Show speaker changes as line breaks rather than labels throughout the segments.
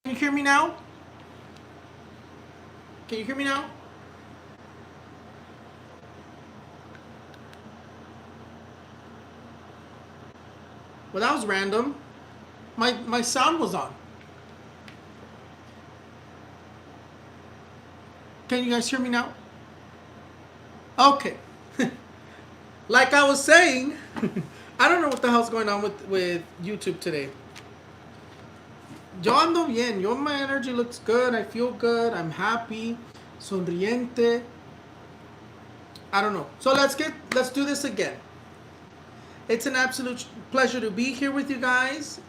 you hear me now? Can you hear me now? Well, that was random. My sound was on. Can you guys hear me now? Okay. Like I was saying, I don't know what the hell's going on with YouTube today. Yo ando bien. Yo, my energy looks good. I feel good. I'm happy. Sonriente. I don't know. So let's do this again. It's an absolute pleasure to be here with you guys.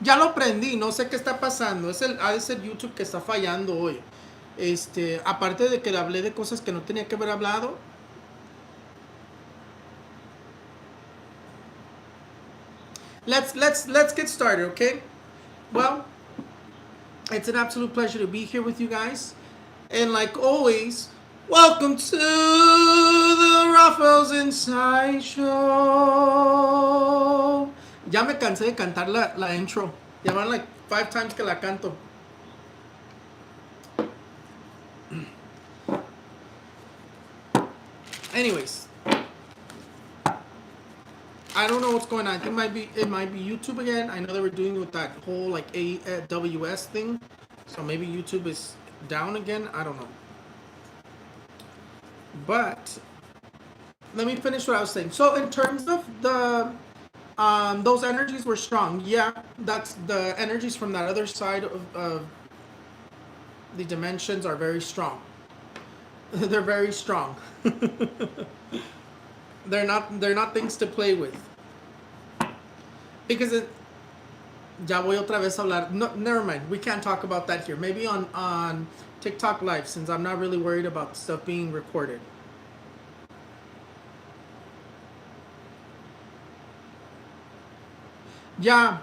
Ya lo prendí, no sé qué está pasando. Ha de ser YouTube que está fallando hoy. Aparte de que hablé de cosas que no tenía que haber hablado. Let's get started, okay? Well, it's an absolute pleasure to be here with you guys. And like always, welcome to the RaphaelsInsights show. Ya me cansé de cantar la intro. Ya van like 5 times que la canto. Anyways, I don't know what's going on. I think it might be YouTube again. I know they were doing with that whole like AWS thing, so maybe YouTube is down again. I don't know. But let me finish what I was saying. So in terms of the those energies were strong. Yeah, that's the energies from that other side of the dimensions are very strong. They're very strong. They're not things to play with. Because ya voy otra vez a hablar. No, never mind. We can't talk about that here. Maybe on TikTok Live, since I'm not really worried about stuff being recorded. Yeah,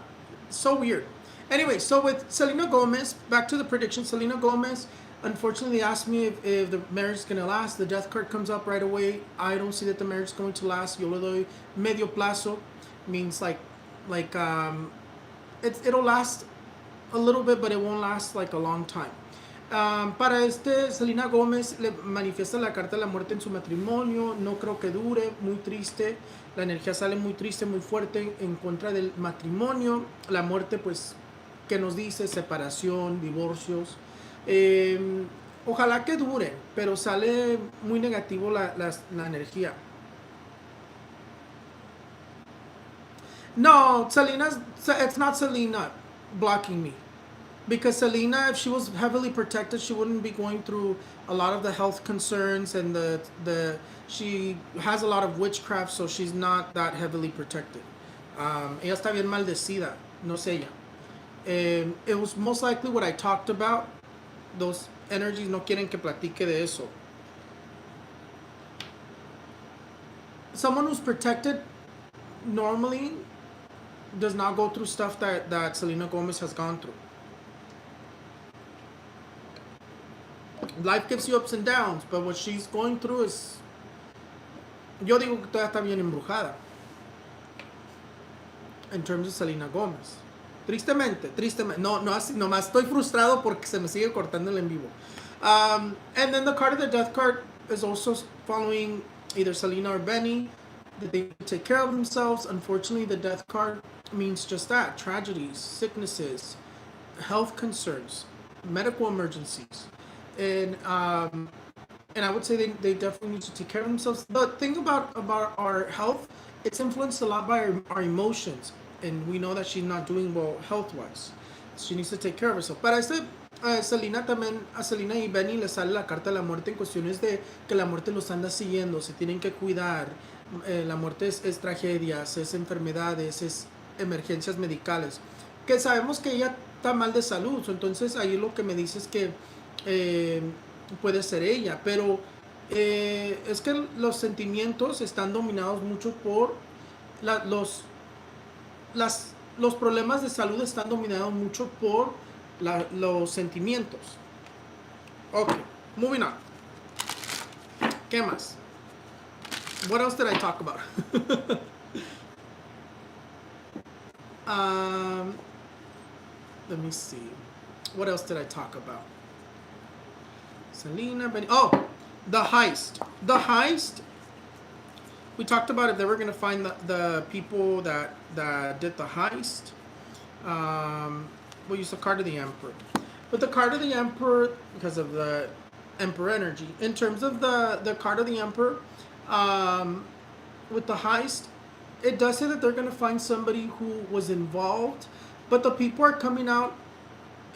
so weird. Anyway, so with Selena Gomez, back to the prediction. Selena Gomez, unfortunately, they asked me if the marriage is going to last. The death card comes up right away. I don't see that the marriage is going to last. Yo le doy medio plazo. Means it'll last a little bit, but it won't last like a long time. Para Selena Gómez le manifiesta la carta de la muerte en su matrimonio. No creo que dure, muy triste. La energía sale muy triste, muy fuerte en contra del matrimonio. La muerte, pues, que nos dice separación, divorcios. Ojalá que dure, pero sale muy negativo la energía. No, it's not Selena blocking me. Because Selena, if she was heavily protected, she wouldn't be going through a lot of the health concerns and she has a lot of witchcraft, so she's not that heavily protected. Ella está bien maldecida, no sé ella. It was most likely what I talked about. Those energies no quieren que platique de eso. Someone who's protected normally does not go through stuff that Selena Gomez has gone through. Life gives you ups and downs, but what she's going through is... Yo digo que todavía está bien embrujada. In terms of Selena Gomez. Tristemente. No, nomás estoy frustrado porque se me sigue cortando el en vivo. And then the card of the death card is also following either Selena or Benny, that they take care of themselves. Unfortunately, the death card means just that. Tragedies, sicknesses, health concerns, medical emergencies. And I would say they definitely need to take care of themselves. The thing about our health, it's influenced a lot by our emotions. And we know that she's not doing well health-wise. She needs to take care of herself. Para Selena también, a Selena y Benny les sale la carta de la muerte en cuestiones de que la muerte los anda siguiendo, se tienen que cuidar. La muerte es tragedias, es enfermedades, es emergencias medicales. Que sabemos que ella está mal de salud, entonces ahí lo que me dice es que puede ser ella, pero es que los sentimientos están dominados mucho por los problemas de salud están dominados mucho por los sentimientos. Ok, moving on. ¿Qué más? What else did I talk about? Um, let me see. What else did I talk about? Selena, oh, the heist. The heist. We talked about if they were going to find the people that did the heist. We'll use the card of the Emperor. But the card of the Emperor, because of the Emperor energy, in terms of the card of the Emperor, with the heist, it does say that they're going to find somebody who was involved, but the people are coming out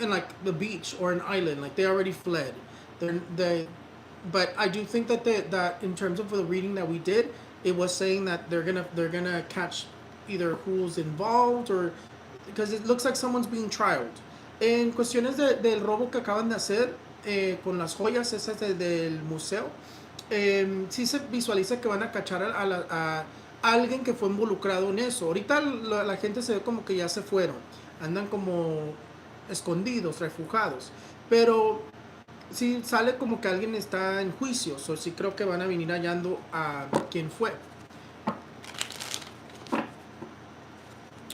in like the beach or an island, like they already fled. But I do think that that in terms of the reading that we did, it was saying that they're gonna catch either who's involved or because it looks like someone's being trialed. En cuestiones del robo que acaban de hacer con las joyas esas del museo, sí se visualiza que van a cachar a alguien que fue involucrado en eso. Ahorita la gente se ve como que ya se fueron, andan como escondidos, refugiados, pero sí sale como que alguien está en juicio, o sí creo que van a venir hallando a quién fue.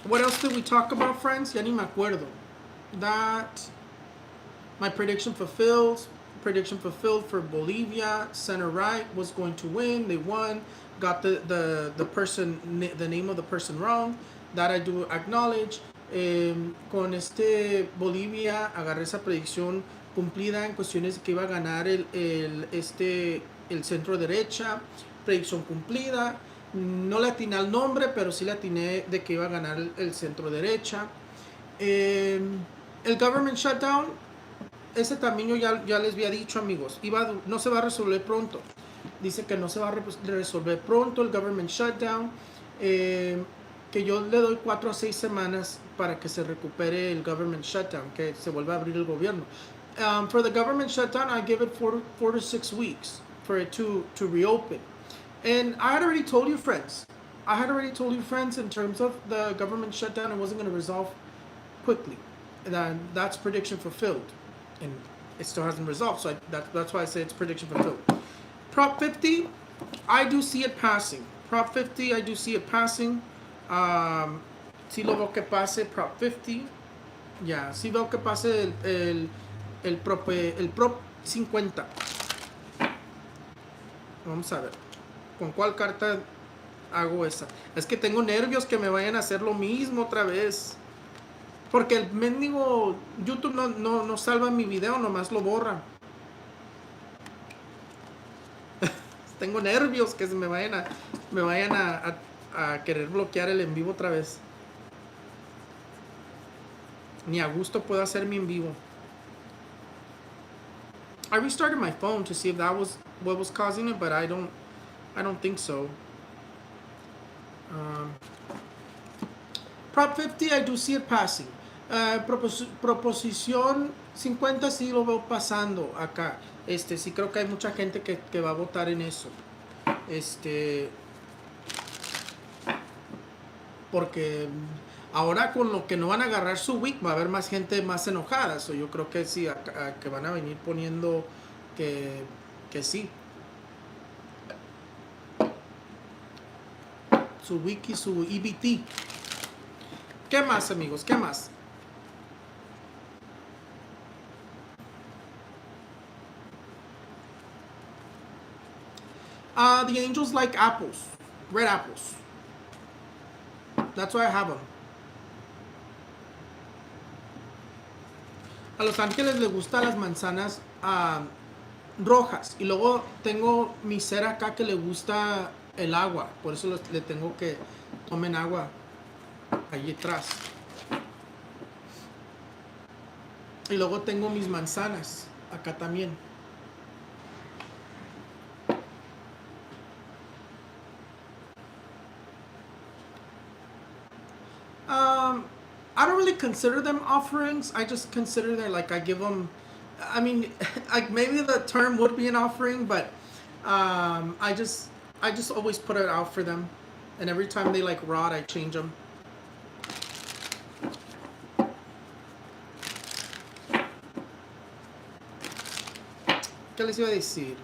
What else did we talk about, friends? Ya ni me acuerdo. That my prediction fulfilled. Prediction fulfilled for Bolivia. Center right was going to win. They won. Got the person, the name of the person wrong. That I do acknowledge. Con Bolivia agarré esa predicción cumplida en cuestiones de que iba a ganar el centro derecha. Predicción cumplida. No le atiné al nombre, pero sí le atiné de que iba a ganar el centro derecha. El government shutdown, ese también yo ya les había dicho, amigos, no se va a resolver pronto. Dice que no se va a resolver pronto el government shutdown, que yo le doy 4 a 6 semanas para que se recupere el government shutdown, que se vuelva a abrir el gobierno. For the government shutdown, I give it 4 to 6 weeks for it to reopen. And I had already told you, friends, in terms of the government shutdown, it wasn't going to resolve quickly. And that's prediction fulfilled. And it still hasn't resolved, so that's why I say it's prediction fulfilled. Prop 50, I do see it passing. Prop 50, I do see it passing. Sí lo veo que pase Prop 50. Ya, sí veo que pase el Prop 50. Vamos a ver. ¿Con cuál carta hago esa? Es que tengo nervios que me vayan a hacer lo mismo otra vez. Porque el mendigo YouTube no salva mi video, nomás lo borra. Tengo nervios que se me vayan a querer bloquear el en vivo otra vez. Ni a gusto puedo hacer mi en vivo. I restarted my phone to see if that was what was causing it, but I don't think so. Prop 50, I do see it passing. Proposición 50 sí lo veo pasando acá. Sí creo que hay mucha gente que va a votar en eso. Porque ahora con lo que no van a agarrar su week va a haber más gente más enojada. So yo creo que sí, que van a venir poniendo que sí. Su wiki, su EBT. ¿Qué más, amigos? ¿Qué más? The angels like apples. Red apples. That's why I have them. A los ángeles les gustan las manzanas rojas. Y luego tengo mi ser acá que le gusta el agua. Por eso le tengo que tomen agua allí atrás. Y luego tengo mis manzanas acá también. I don't really consider them offerings. I just consider that like I give them. I mean, like maybe the term would be an offering, but I just always put it out for them, and every time they like rot, I change them. ¿Qué les iba a decir?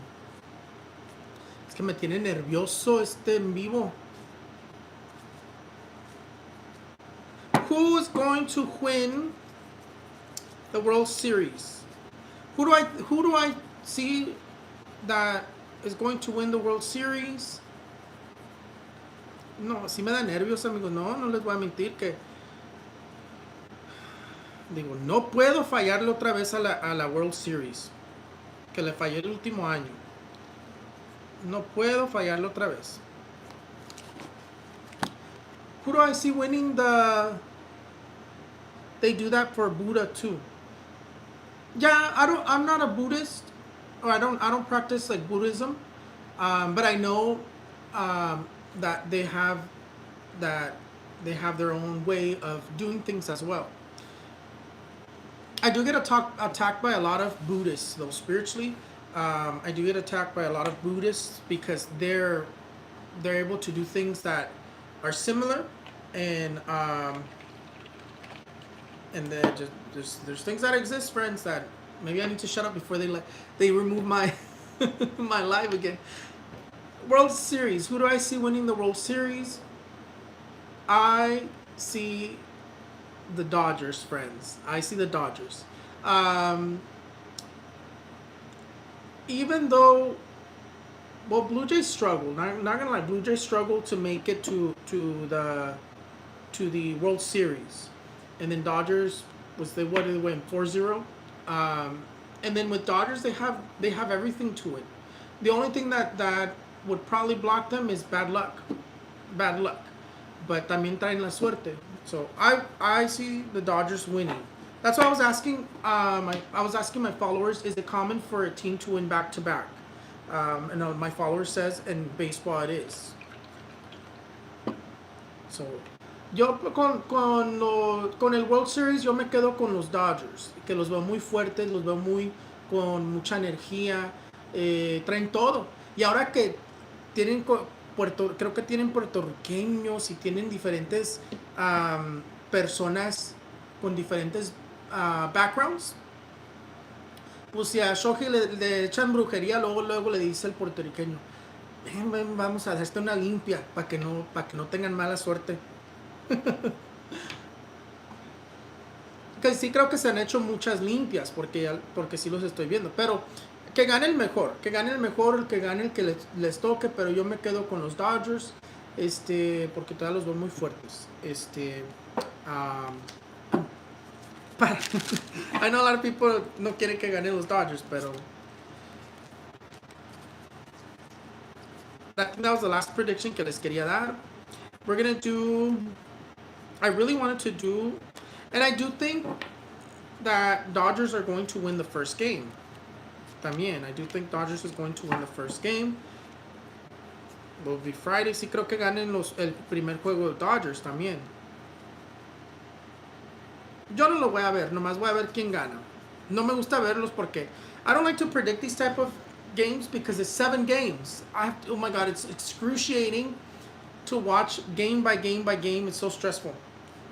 Es que me tiene nervioso en vivo. Who going to win the World Series? Who do I see that is going to win the World Series? No, sí me da nervios, amigos. No, no les voy a mentir que digo, no puedo fallarle otra vez a la World Series, que le fallé el último año. No puedo fallarle otra vez. Who do I see winning the? They do that for Buddha too. Yeah, I'm not a Buddhist, or I don't practice like Buddhism, but I know that they have their own way of doing things as well. I do get attacked by a lot of Buddhists, though spiritually. I do get attacked by a lot of Buddhists because they're able to do things that are similar, and there's things that exist, friends, that maybe I need to shut up before they remove my my live again. World Series. Who do I see winning the World Series? I see the Dodgers, friends. I see the Dodgers. Even though, well, Blue Jays struggled. Not gonna lie, Blue Jays struggled to make it to the World Series, and then Dodgers they went 4-0. And then with Dodgers, they have everything to it. The only thing that would probably block them is bad luck. But también traen la suerte. So I see the Dodgers winning. That's why I was asking. I was asking my followers, is it common for a team to win back to back? And my follower says in baseball it is. So yo con el World Series yo me quedo con los Dodgers, que los veo muy fuertes, los veo con mucha energía, traen todo. Y ahora que tienen creo que tienen puertorriqueños y tienen diferentes personas con diferentes backgrounds, pues si a Shohei le echan brujería, luego le dice el puertorriqueño, ven, vamos a hacerte una limpia para que no tengan mala suerte. Que sí creo que se han hecho muchas limpias, porque sí los estoy viendo, pero que gane el mejor, que gane el que les toque, pero yo me quedo con los Dodgers, porque todavía los veo muy fuertes. I know a lot of people no quieren que gane los Dodgers, pero I think that was the last prediction que les quería dar. We're gonna do, I really wanted to do, and I do think that Dodgers are going to win the first game. También, I do think Dodgers is going to win the first game. Will be Friday. Sí creo que ganen el primer juego de Dodgers también. Yo no lo voy a ver, nomás voy a ver quién gana. No me gusta verlos porque I don't like to predict these type of games because it's 7 games. Oh my God, it's excruciating to watch game by game by game. It's so stressful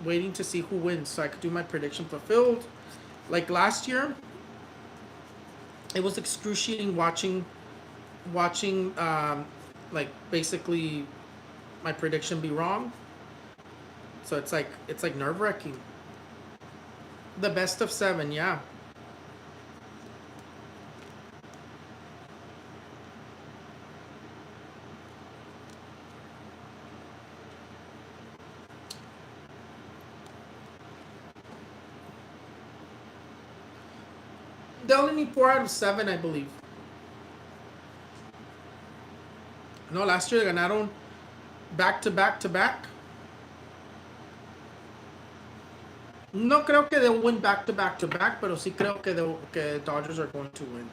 waiting to see who wins so I could do my prediction fulfilled. Like last year, it was excruciating watching like basically my prediction be wrong. So it's like nerve-wracking. The best of 7, yeah. They only need 4 out of 7, I believe. No, last year ganaron back to back. No creo que they'll win back to back, pero sí creo que Dodgers are going to win.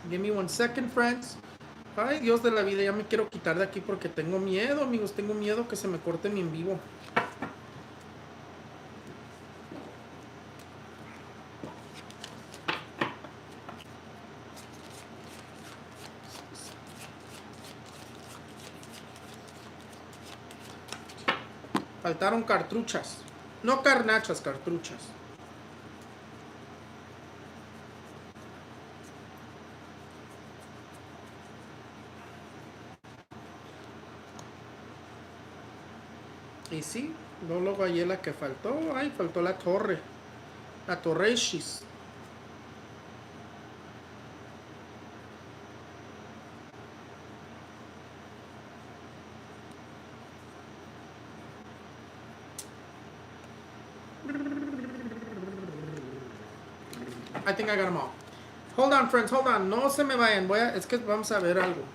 Give me 1 second, friends. Ay, Dios de la vida, ya me quiero quitar de aquí porque tengo miedo, amigos. Tengo miedo que se me corte mi en vivo. Faltaron cartruchas. No carnachas, cartruchas. Y sí, luego ahí es la que faltó. Ay, faltó la torre. La torreshis. I think I got them all. Hold on, friends, hold on. No se me vayan. Es que vamos a ver algo.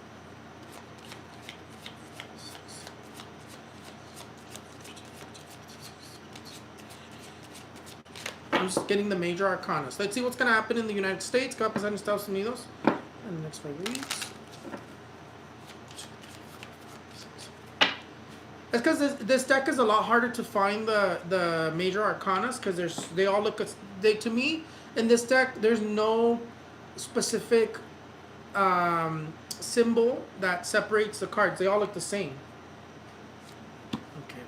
I'm just getting the major arcanas. Let's see what's going to happen in the United States. ¿Qué va a pasar en Estados Unidos in the next 5 weeks? It's because this deck is a lot harder to find the major arcanas because they all look to me in this deck there's no specific symbol that separates the cards. They all look the same. Okay.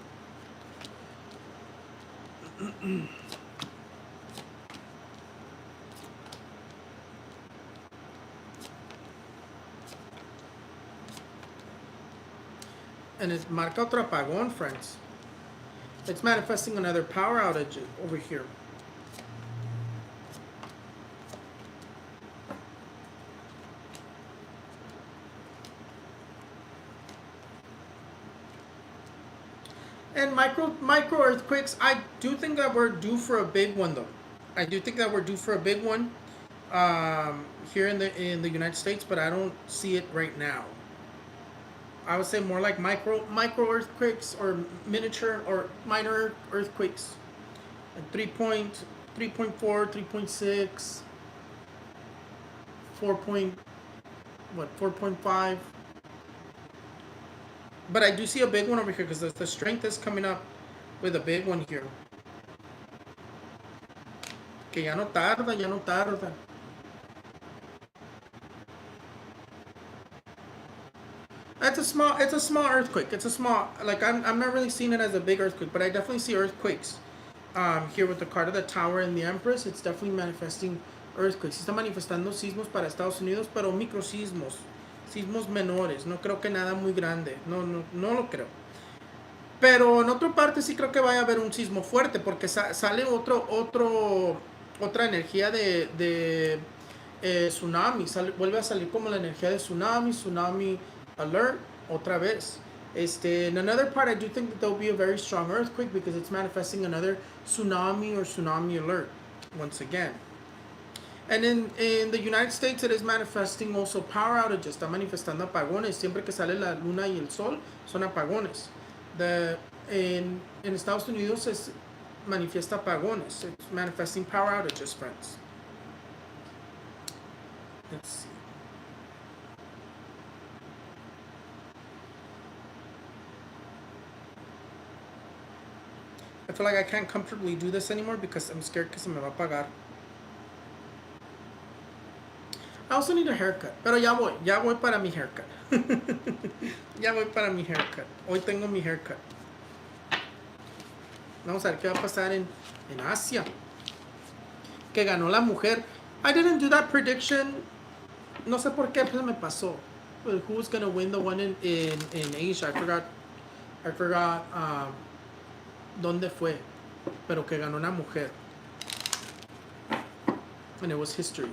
And it's marca otro apagón, friends. It's manifesting another power outage over here. And micro earthquakes, I do think that we're due for a big one though. I do think that we're due for a big one here in the United States, but I don't see it right now. I would say more like micro earthquakes or miniature or minor earthquakes. Like 3.4, 3.6, 4.5. But I do see a big one over here because the strength is coming up with a big one here. Que ya no tarda, ya no tarda. It's a small earthquake. It's a small, like I'm not really seeing it as a big earthquake, but I definitely see earthquakes. Here with the card of the Tower and the Empress, it's definitely manifesting earthquakes. Está manifestando sismos para Estados Unidos, pero microsismos, sismos menores. No creo que nada muy grande. No lo creo. Pero en otra parte sí creo que vaya a haber un sismo fuerte, porque sale otra energía de tsunami. Vuelve a salir como la energía de tsunami alert otra vez. In another part, I do think that there will be a very strong earthquake because it's manifesting another tsunami or tsunami alert once again. And in the United States, it is manifesting also power outages. Está manifestando apagones. Siempre que sale la luna y el sol, son apagones. En Estados Unidos es manifiesta apagones. It's manifesting power outages, friends. Let's see. I feel like I can't comfortably do this anymore because I'm scared que se me va a apagar. I also need a haircut, pero ya voy para mi haircut. Ya voy para mi haircut. Hoy tengo mi haircut. Vamos a ver qué va a pasar en Asia. Que ganó la mujer. I didn't do that prediction. No sé por qué, pues me pasó. But who's gonna win the one in Asia? I forgot dónde fue. Pero que ganó una mujer. And it was history.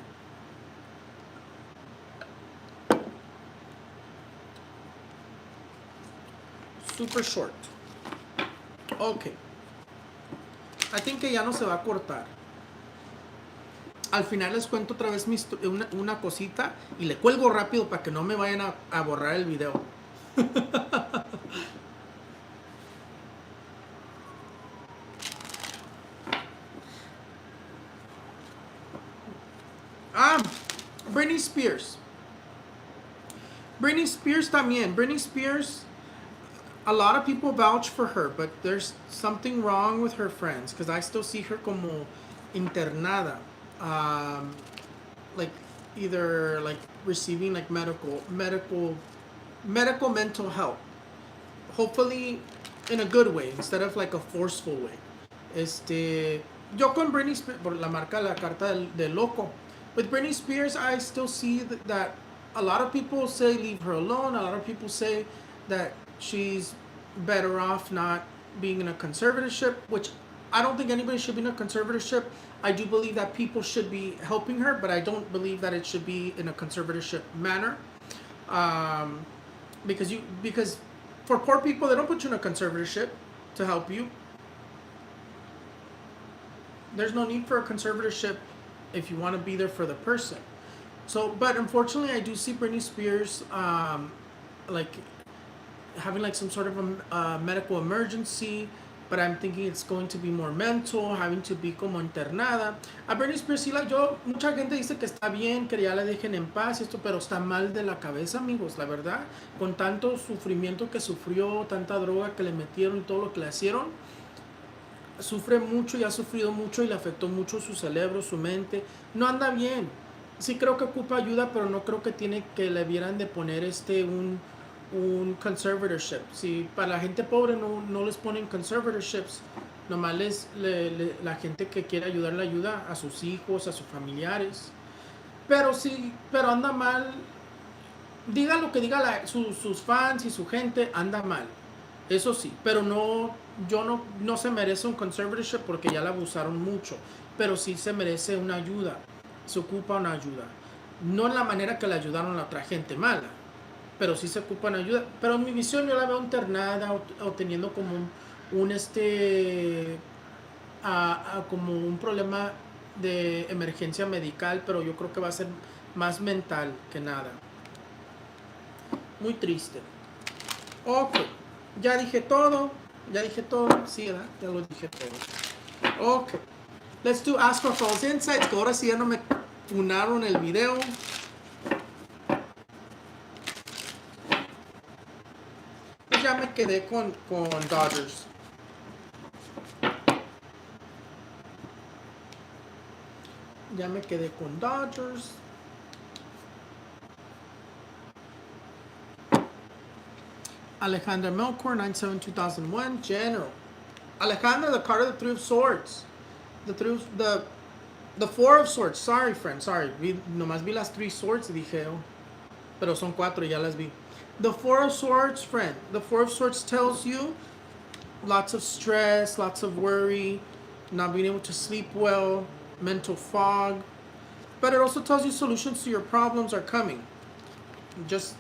Super short. Ok. I think que ya no se va a cortar. Al final les cuento otra vez una cosita y le cuelgo rápido para que no me vayan a borrar el video. Britney Spears. Britney Spears también. Britney Spears, a lot of people vouch for her, but there's something wrong with her friends because I still see her como internada. Like either like receiving like medical mental help. Hopefully in a good way instead of like a forceful way. Yo con Britney Spears, por la marca la carta del loco. With Britney Spears, I still see that a lot of people say leave her alone. A lot of people say that she's better off not being in a conservatorship, which I don't think anybody should be in a conservatorship. I do believe that people should be helping her, but I don't believe that it should be in a conservatorship manner. Um, because for poor people, they don't put you in a conservatorship to help you. There's no need for a conservatorship if you want to be there for the person. So, but unfortunately, I do see Britney Spears like having like some sort of a medical emergency, but I'm thinking it's going to be more mental, having to be como internada. A Britney Spears, sí, mucha gente dice que está bien, que ya la dejen en paz, esto, pero está mal de la cabeza, amigos, la verdad. Con tanto sufrimiento que sufrió, tanta droga que le metieron y todo lo que le hicieron, sufre mucho y ha sufrido mucho y le afectó mucho su cerebro, su mente. No anda bien. Sí creo que ocupa ayuda, pero no creo que tiene que le vieran de poner un conservatorship. Si para la gente pobre no les ponen conservatorships, nomás la gente que quiere ayudar le ayuda a sus hijos, a sus familiares. Pero sí, pero anda mal. Diga lo que diga sus fans y su gente, anda mal. Eso sí, pero no se merece un conservatorship porque ya la abusaron mucho. Pero sí se merece una ayuda. Se ocupa una ayuda. No en la manera que le ayudaron a la otra gente mala, pero sí se ocupa una ayuda. Pero en mi visión yo la veo internada o teniendo como como un problema de emergencia medical, pero yo creo que va a ser más mental que nada. Muy triste. Ok, ya dije todo. Sí, ¿verdad? Ya lo dije todo. Ok. Let's do Ask Raphael's Insights, que ahora sí ya no me funaron el video. Pues ya me quedé con Dodgers. Ya me quedé con Dodgers. Alejandra Melkor, 9/7/2001, General. Alejandra, the card of the Three of Swords. The Four of Swords. Sorry, friend. Sorry. Nomás vi las Three Swords y dije, oh, pero son cuatro y ya las vi. The Four of Swords, friend. The Four of Swords tells you lots of stress, lots of worry, not being able to sleep well, mental fog. But it also tells you solutions to your problems are coming. Just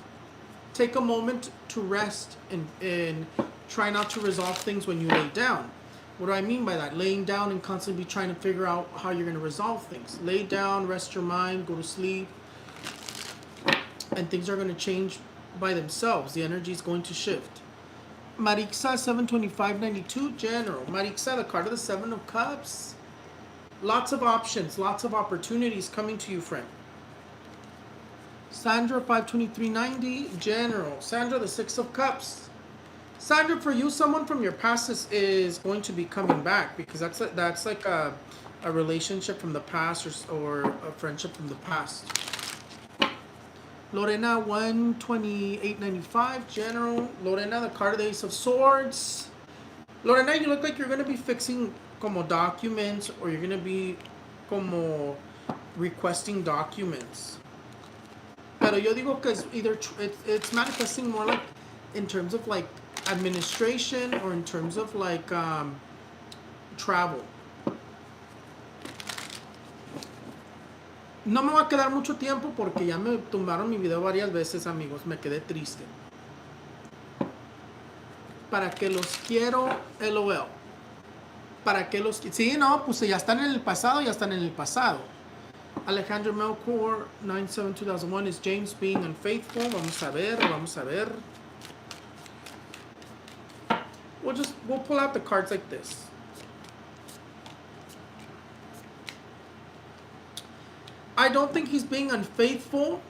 take a moment to rest and try not to resolve things when you lay down. What do I mean by that? Laying down and constantly trying to figure out how you're going to resolve things. Lay down, rest your mind, go to sleep, and things are going to change by themselves. The energy is going to shift. Marixa, 7/25/92, General. Marixa, the card of the Seven of Cups. Lots of options, lots of opportunities coming to you, friend. Sandra, 5/23/90, General. Sandra, the Six of Cups. Sandra, for you, someone from your past is going to be coming back, because that's like a relationship from the past or a friendship from the past. Lorena, 1/28/95, General. Lorena, the card of the Ace of Swords. Lorena, you look like you're going to be fixing como documents, or you're going to be como requesting documents. Pero yo digo que it's manifesting more like in terms of like administration or in terms of like travel. No me va a quedar mucho tiempo porque ya me tumbaron mi video varias veces, amigos. Me quedé triste. ¿Para qué los quiero? LOL. ¿Para qué los quiero? Sí, no, pues ya están en el pasado, ya están en el pasado. Alejandro Melkor, 9/7/2001, is James being unfaithful? Vamos a ver. We'll pull out the cards like this. I don't think he's being unfaithful.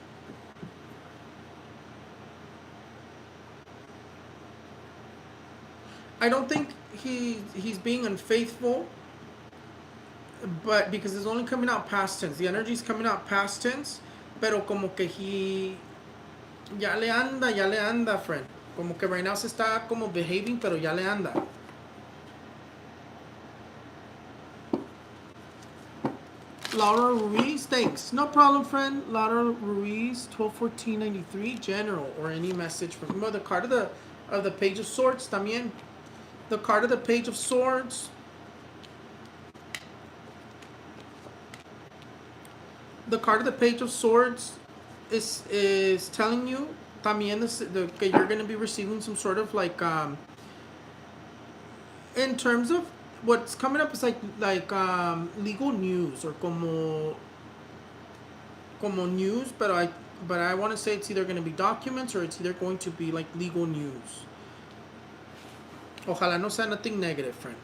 I don't think he's being unfaithful, but because it's only coming out past tense. The energy is coming out past tense, pero como que ya le anda, friend. Como que right now se está como behaving, pero ya le anda. Laura Ruiz, thanks. No problem, friend. Laura Ruiz, 12/14/93, General, or any message from the card of the Page of Swords también. The card of the Page of Swords. The card of the Page of Swords is telling you también que you're going to be receiving some sort of like in terms of what's coming up is like legal news or como news, but I want to say it's either going to be documents or it's either going to be like legal news. Ojalá no sea nothing negative, friend.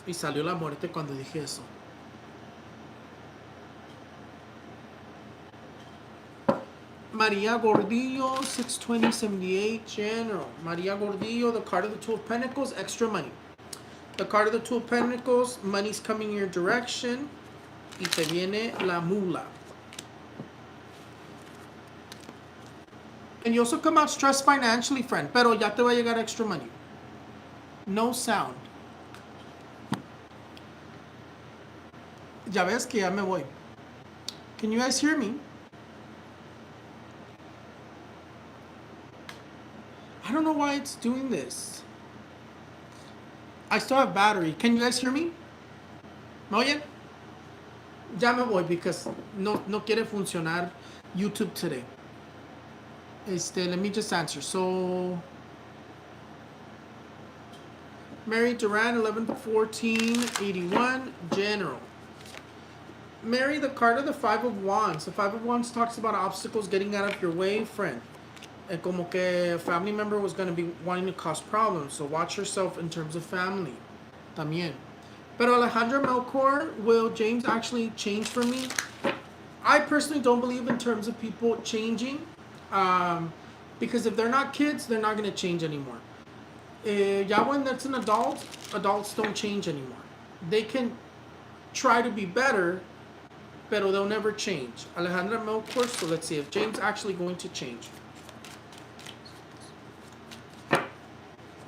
Y salió la muerte cuando dije eso. Maria Gordillo, 620-78, General. Maria Gordillo, the card of the Two of Pentacles, extra money. The card of the Two of Pentacles, money's coming your direction. Y te viene la mula. And you also come out stressed financially, friend. Pero ya te va a llegar extra money. No sound. Ya ves que ya me voy. Can you guys hear me? I don't know why it's doing this. I still have battery. Can you guys hear me? ¿Me oyen? Ya me voy because no quiere funcionar YouTube today. Let me just answer. So, Mary Duran, 11-14-81, General. Mary, the card of the Five of Wands. The Five of Wands talks about obstacles getting out of your way, friend. And como que a family member was going to be wanting to cause problems. So watch yourself in terms of family. También. Pero Alejandra Melchor, will James actually change for me? I personally don't believe in terms of people changing. Because if they're not kids, they're not going to change anymore. Ya when that's an adult, adults don't change anymore. They can try to be better, pero they'll never change. Alejandra Melchor, so let's see if James actually going to change.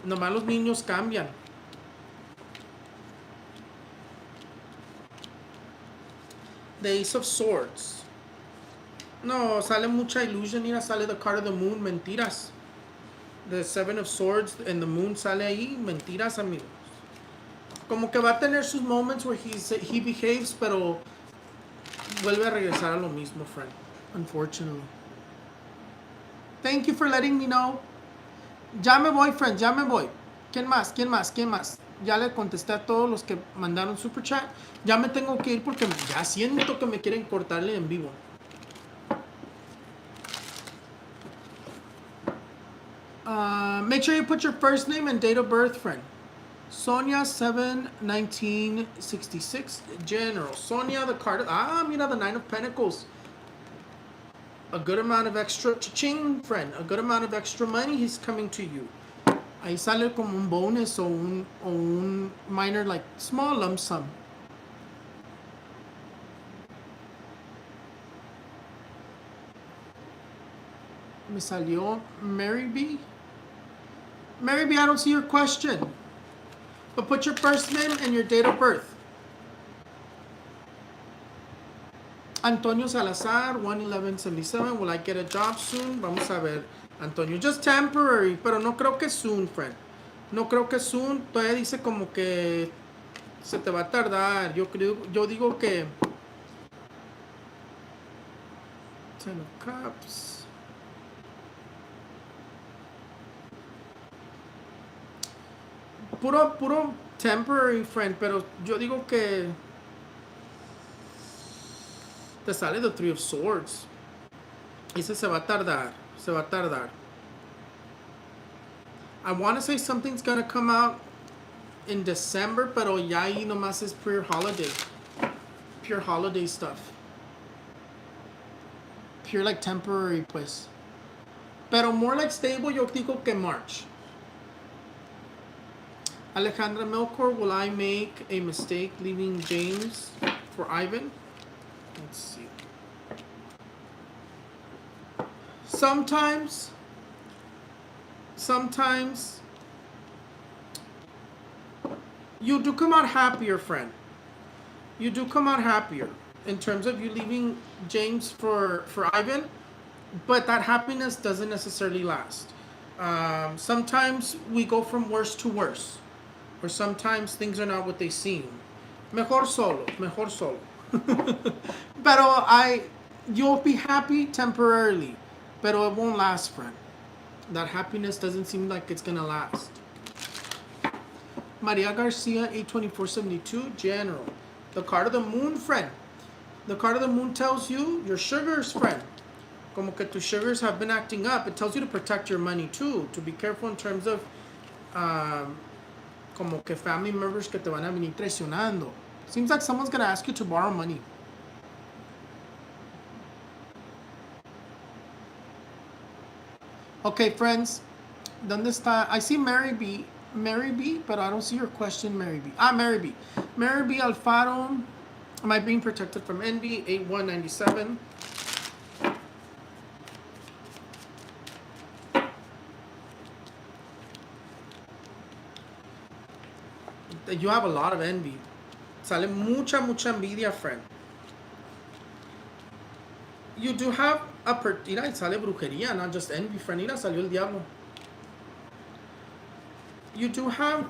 Nomás los niños cambian. The Ace of Swords. No, sale mucha illusion. Mira, sale the card of the moon. Mentiras. The Seven of Swords and the moon sale ahí. Mentiras, amigos. Como que va a tener sus moments where he behaves, pero vuelve a regresar a lo mismo, friend. Unfortunately. Thank you for letting me know. Ya me voy, friend, ya me voy. ¿Quién más? ¿Quién más? ¿Quién más? Ya le contesté a todos los que mandaron super chat. Ya me tengo que ir porque ya siento que me quieren cortarle en vivo. Make sure you put your first name and date of birth, friend. Sonia, 7/19/66, General. Sonia, the card. Mira, the Nine of Pentacles. A good amount of extra cha-ching, friend. A good amount of extra money is coming to you. Ahí sale como un bonus o un minor, like, small lump sum. Me salió Mary B. Mary B, I don't see your question. But put your first name and your date of birth. Antonio Salazar, 1/11/77. Will I get a job soon? Vamos a ver, Antonio. Just temporary, pero no creo que soon, friend. No creo que soon. Todavía dice como que se te va a tardar. Yo digo que Ten of Cups. Puro temporary, friend, pero yo digo que te sale the Three of Swords. Ese se va a tardar. Se va a tardar. I want to say something's going to come out in December, pero ya ahí nomás es pure holiday. Pure holiday stuff. Pure like temporary, pues. Pero more like stable, yo digo que March. Alejandra Melchor, will I make a mistake leaving James for Ivan? Let's see. Sometimes you do come out happier, friend. You do come out happier in terms of you leaving James for Ivan, but that happiness doesn't necessarily last. Sometimes we go from worse to worse, or sometimes things are not what they seem. Mejor solo, mejor solo. Pero you'll be happy temporarily, pero it won't last, friend. That happiness doesn't seem like it's gonna last. Maria Garcia, 82472, General. The card of the moon, friend. The card of the moon tells you your sugars, friend. Como que tus sugars have been acting up. It tells you to protect your money too. To be careful in terms of como que family members que te van a venir traicionando. Seems like someone's gonna ask you to borrow money. Okay, friends. ¿Dónde está? I see Mary B. Mary B, but I don't see your question, Mary B. Mary B. Mary B. Alfaro. Am I being protected from envy? 8197. You have a lot of envy. Sale mucha envidia, friend. You do have mira, sale brujería, not just envy, friend. Mira, salió el diablo. You do have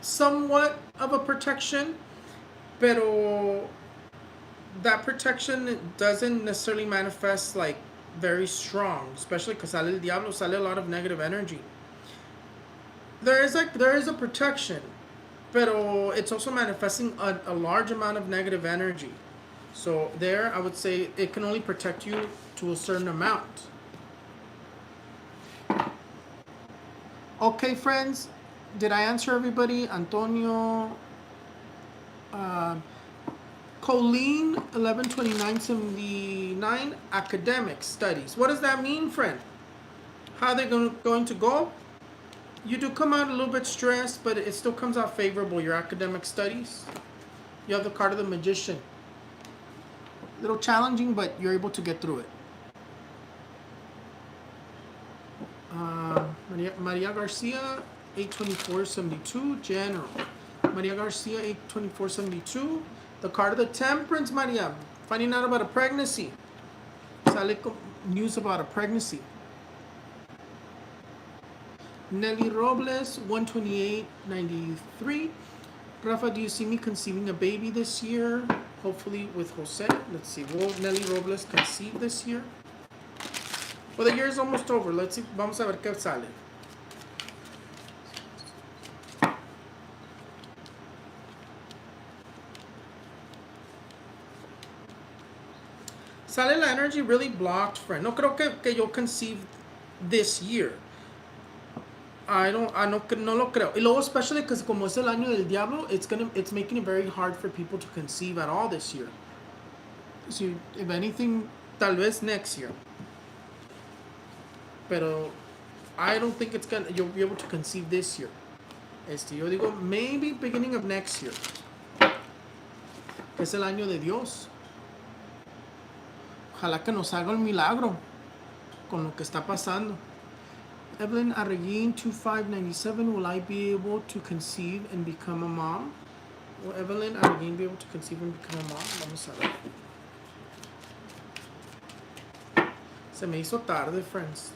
somewhat of a protection, pero that protection doesn't necessarily manifest like very strong, especially because sale el diablo, sale a lot of negative energy. There is a protection, pero it's also manifesting a large amount of negative energy. So there, I would say it can only protect you to a certain amount. Okay, friends, did I answer everybody? Antonio, Colleen, 112979, academic studies. What does that mean, friend? How are they going to go? You do come out a little bit stressed, but it still comes out favorable, your academic studies. You have the card of the magician. A little challenging, but you're able to get through it. Maria Garcia, 82472, General. Maria Garcia, 82472. The card of the temperance, Maria. Finding out about a pregnancy. Sale news about a pregnancy. Nelly Robles, 12893. Rafa, do you see me conceiving a baby this year? Hopefully with Jose. Let's see. Will Nelly Robles conceive this year? Well, the year is almost over. Let's see. Vamos a ver qué sale. Sale la energy really blocked, friend. No creo que yo conceive this year. No lo creo. Y luego, especially because como es el año del diablo, it's making it very hard for people to conceive at all this year. So, if anything, tal vez next year. Pero I don't think you'll be able to conceive this year. Yo digo, maybe beginning of next year. Es el año de Dios. Ojalá que nos haga el milagro con lo que está pasando. Evelyn Arreguin, 2597, will I be able to conceive and become a mom? Will Evelyn Arreguin be able to conceive and become a mom? Vamos a ver. Se me hizo tarde, friends.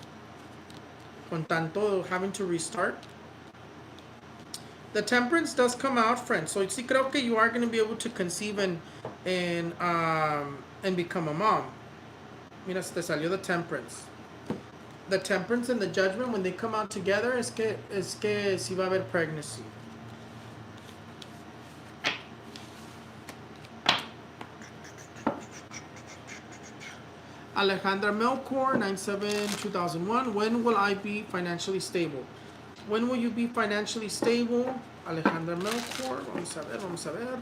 Con tanto having to restart. The temperance does come out, friends. So sí creo que you are going to be able to conceive and become a mom. Mira, te salió the temperance. The temperance and the judgment, when they come out together, es que sí va a haber pregnancy. Alejandra Melkor, 97-2001. When will I be financially stable? When will you be financially stable? Alejandra Melkor. Vamos a ver.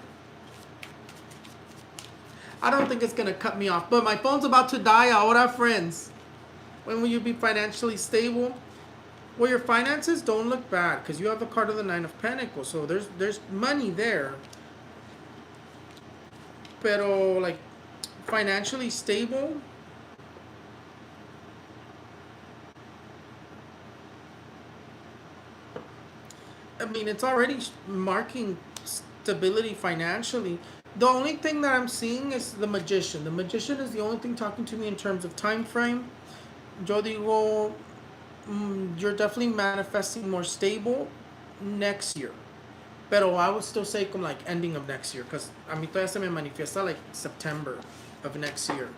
I don't think it's going to cut me off, but my phone's about to die ahora, friends. When will you be financially stable? Well, your finances don't look bad because you have the card of the Nine of Pentacles, so there's money there. Pero like financially stable, I mean, it's already marking stability financially. The only thing that I'm seeing is the Magician. The Magician is the only thing talking to me in terms of time frame. Yo digo, you're definitely manifesting more stable next year. Pero I would still say como like ending of next year, because a mí todavía se me manifiesta like September of next year.